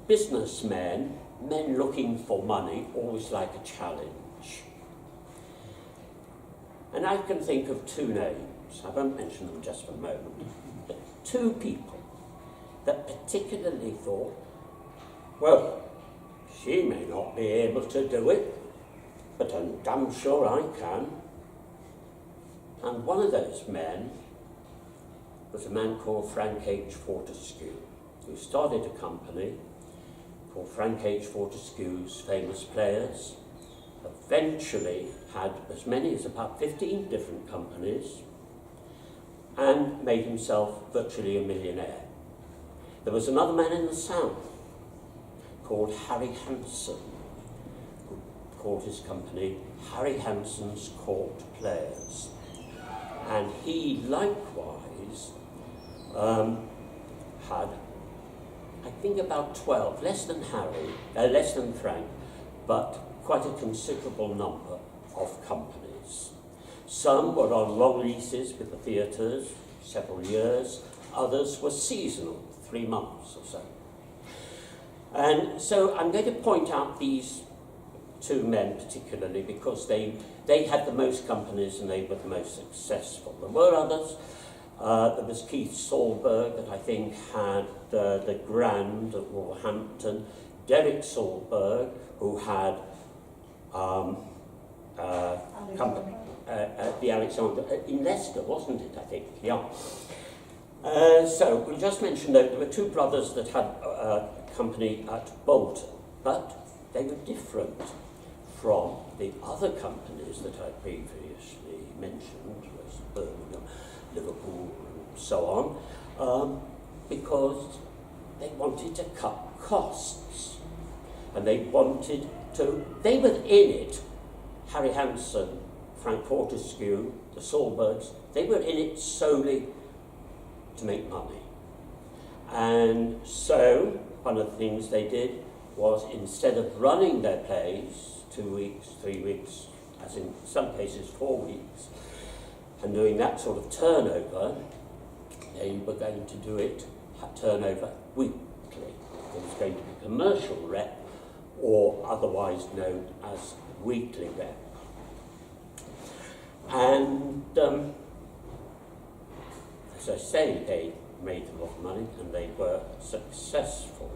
businessmen, men looking for money, always like a challenge. And I can think of two names, I won't mention them just for a moment, but two people that particularly thought, well, she may not be able to do it, but I'm damn sure I can. And one of those men was a man called Frank H. Fortescue, who started a company called Frank H. Fortescue's Famous Players, eventually had as many as about 15 different companies, and made himself virtually a millionaire. There was another man in the South called Harry Hansen, who called his company Harry Hansen's Court Players. And he likewise had, I think, about 12, less than Frank, but quite a considerable number of companies. Some were on long leases with the theatres, several years. Others were seasonal, 3 months or so. And so I'm going to point out these two men particularly because they had the most companies and they were the most successful. There were others. There was Keith Solberg that I think had the Grand at Wolverhampton, Derek Solberg, who had the Alexander in Leicester, wasn't it, I think? Yeah. So we just mentioned that there were two brothers that had a company at Bolton, but they were different from the other companies that I previously mentioned, was Birmingham, Liverpool, and so on, because they wanted to cut costs, and they were in it, Harry Hansen, Frank Fortescue, the Solbergs, they were in it solely to make money. And so one of the things they did was, instead of running their plays 2 weeks, 3 weeks, as in some cases 4 weeks, and doing that sort of turnover, they were going to do it turnover weekly. It was going to be commercial rep, or otherwise known as weekly rep. And as I say, they made a lot of money and they were successful.